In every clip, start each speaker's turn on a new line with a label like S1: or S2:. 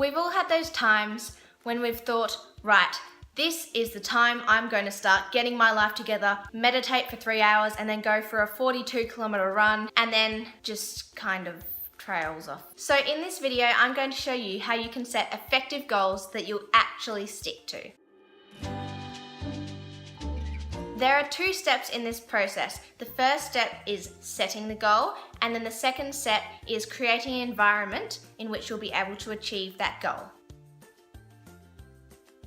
S1: We've all had those times when we've thought, right, this is the time I'm going to start getting my life together, meditate for 3 hours, and then go for a 42-kilometer run, and then just kind of trails off. So in this video, I'm going to show you how you can set effective goals that you'll actually stick to. There are 2 steps in this process. The first step is setting the goal, and then the second step is creating an environment in which you'll be able to achieve that goal.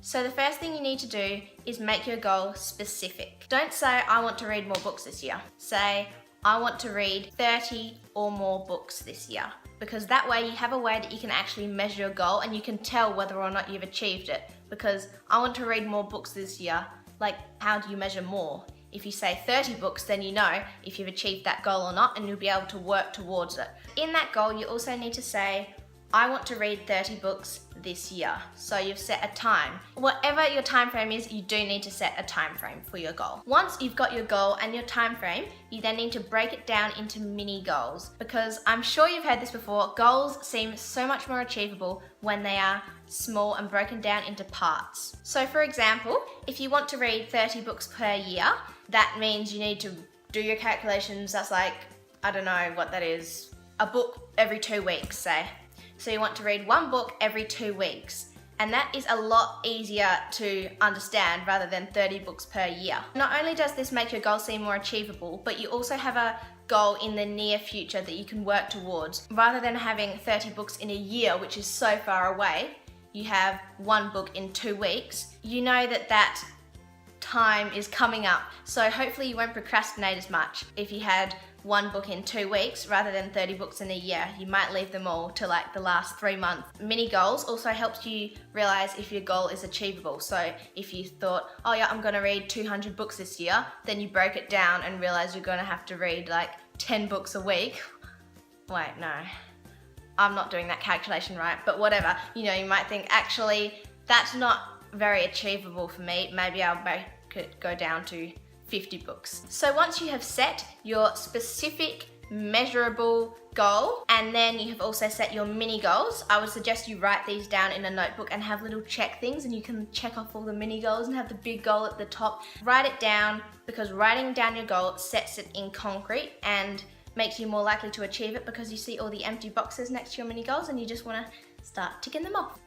S1: So the first thing you need to do is make your goal specific. Don't say, I want to read more books this year. Say, I want to read 30 or more books this year. Because that way you have a way that you can actually measure your goal and you can tell whether or not you've achieved it. Because I want to read more books this year. Like, how do you measure more? If you say 30 books, then you know if you've achieved that goal or not, and you'll be able to work towards it. In that goal, you also need to say, I want to read 30 books this year. So you've set a time. Whatever your time frame is, you do need to set a time frame for your goal. Once you've got your goal and your time frame, you then need to break it down into mini goals, because I'm sure you've heard this before, goals seem so much more achievable when they are small and broken down into parts. So for example, if you want to read 30 books per year, that means you need to do your calculations. That's like, I don't know what that is, a book every 2 weeks, say. So you want to read 1 book every 2 weeks. And that is a lot easier to understand rather than 30 books per year. Not only does this make your goal seem more achievable, but you also have a goal in the near future that you can work towards. Rather than having 30 books in a year, which is so far away, you have 1 book in 2 weeks. You know that time is coming up. So hopefully you won't procrastinate as much. If you had 1 book in 2 weeks rather than 30 books in a year, you might leave them all to like the last 3 months. Mini goals also helps you realize if your goal is achievable. So if you thought, oh yeah, I'm gonna read 200 books this year, then you break it down and realize you're gonna have to read like 10 books a week. Wait, no, I'm not doing that calculation right, but whatever. You know, you might think, actually, that's not very achievable for me. Maybe I'll make it go down to 50 books. So once you have set your specific measurable goal, and then you have also set your mini goals, I would suggest you write these down in a notebook and have little check things, and you can check off all the mini goals and have the big goal at the top. Write it down, because writing down your goal sets it in concrete and makes you more likely to achieve it, because you see all the empty boxes next to your mini goals and you just want to start ticking them off.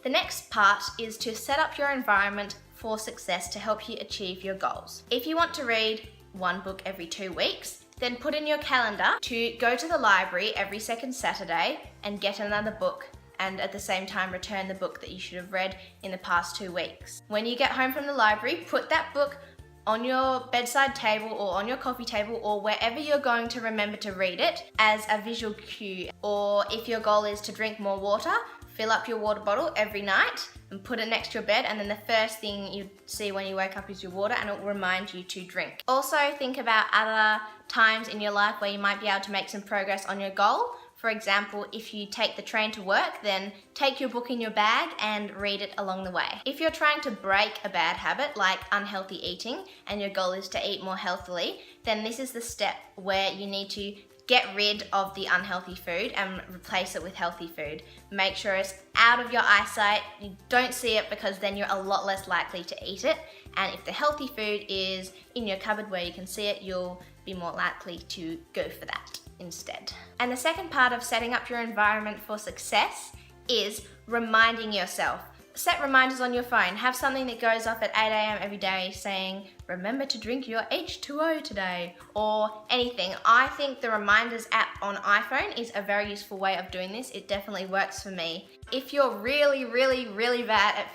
S1: The next part is to set up your environment for success to help you achieve your goals. If you want to read 1 book every 2 weeks, then put in your calendar to go to the library every second Saturday and get another book, and at the same time return the book that you should have read in the past 2 weeks. When you get home from the library, put that book on your bedside table or on your coffee table or wherever you're going to remember to read it as a visual cue. Or if your goal is to drink more water, fill up your water bottle every night and put it next to your bed, and then the first thing you see when you wake up is your water, and it will remind you to drink. Also think about other times in your life where you might be able to make some progress on your goal. For example, if you take the train to work, then take your book in your bag and read it along the way. If you're trying to break a bad habit like unhealthy eating, and your goal is to eat more healthily, then this is the step where you need to get rid of the unhealthy food and replace it with healthy food. Make sure it's out of your eyesight. You don't see it, because then you're a lot less likely to eat it. And if the healthy food is in your cupboard where you can see it, you'll be more likely to go for that instead. And the second part of setting up your environment for success is reminding yourself. Set reminders on your phone. Have something that goes off at 8 AM every day saying, remember to drink your H2O today, or anything. I think the reminders app on iPhone is a very useful way of doing this. It definitely works for me. If you're really, really, really bad at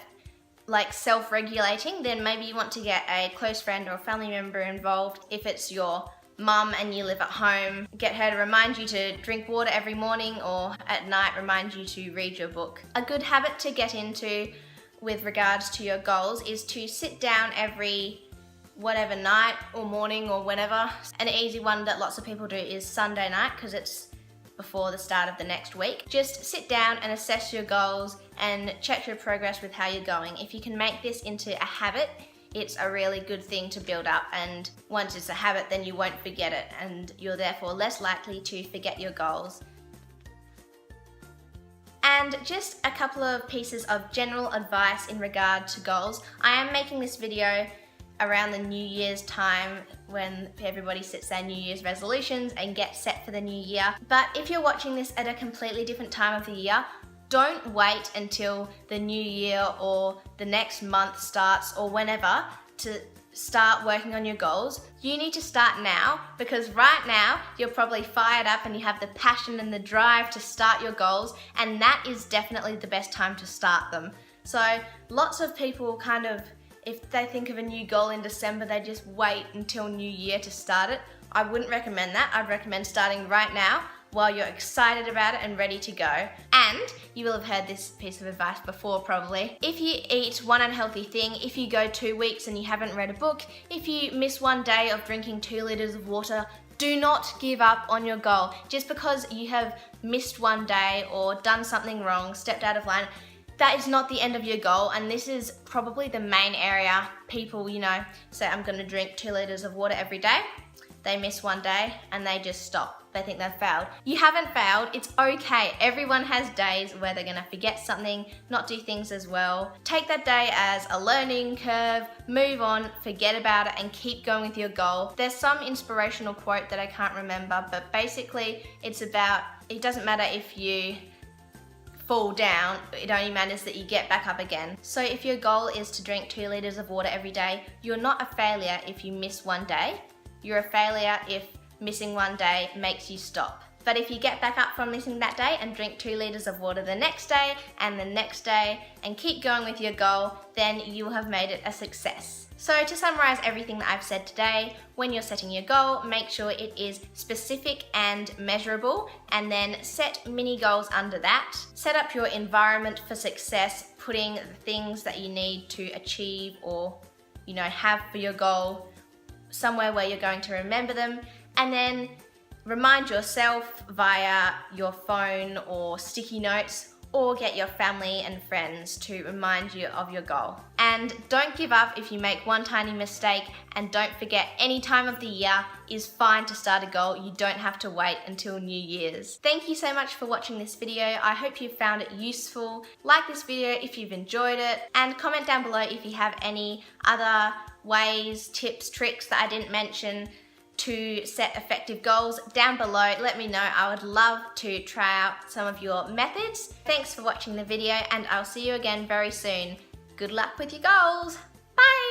S1: like self-regulating, then maybe you want to get a close friend or a family member involved. If it's your mum and you live at home, get her to remind you to drink water every morning, or at night remind you to read your book. A good habit to get into with regards to your goals is to sit down every whatever night or morning or whenever. An easy one that lots of people do is Sunday night, because it's before the start of the next week. Just sit down and assess your goals and check your progress with how you're going. If you can make this into a habit, it's a really good thing to build up, and once it's a habit, then you won't forget it, and you're therefore less likely to forget your goals. And just a couple of pieces of general advice in regard to goals. I am making this video around the New Year's time when everybody sets their New Year's resolutions and gets set for the new year. But if you're watching this at a completely different time of the year, don't wait until the new year or the next month starts or whenever to start working on your goals. You need to start now, because right now you're probably fired up and you have the passion and the drive to start your goals, and that is definitely the best time to start them. So lots of people kind of, if they think of a new goal in December, they just wait until New Year to start it. I wouldn't recommend that. I'd recommend starting right now while you're excited about it and ready to go. And you will have heard this piece of advice before probably. If you eat one unhealthy thing, if you go 2 weeks and you haven't read a book, if you miss one day of drinking 2 liters of water, do not give up on your goal. Just because you have missed one day or done something wrong, stepped out of line, that is not the end of your goal, and this is probably the main area. People, say I'm gonna drink 2 liters of water every day. They miss one day and they just stop. They think they've failed. You haven't failed, it's okay. Everyone has days where they're gonna forget something, not do things as well. Take that day as a learning curve, move on, forget about it, and keep going with your goal. There's some inspirational quote that I can't remember, but basically it's about, it doesn't matter if you fall down, it only matters that you get back up again. So if your goal is to drink 2 liters of water every day, you're not a failure if you miss one day. You're a failure if missing one day makes you stop. But if you get back up from missing that day and drink 2 liters of water the next day and the next day and keep going with your goal, then you will have made it a success. So to summarize everything that I've said today, when you're setting your goal, make sure it is specific and measurable, and then set mini goals under that. Set up your environment for success, putting the things that you need to achieve or have for your goal somewhere where you're going to remember them, and then remind yourself via your phone or sticky notes, or get your family and friends to remind you of your goal. And don't give up if you make one tiny mistake, and don't forget any time of the year is fine to start a goal. You don't have to wait until New Year's. Thank you so much for watching this video. I hope you found it useful. Like this video if you've enjoyed it, and comment down below if you have any other ways, tips, tricks that I didn't mention to set effective goals down below. Let me know. I would love to try out some of your methods. Thanks for watching the video, and I'll see you again very soon. Good luck with your goals. Bye!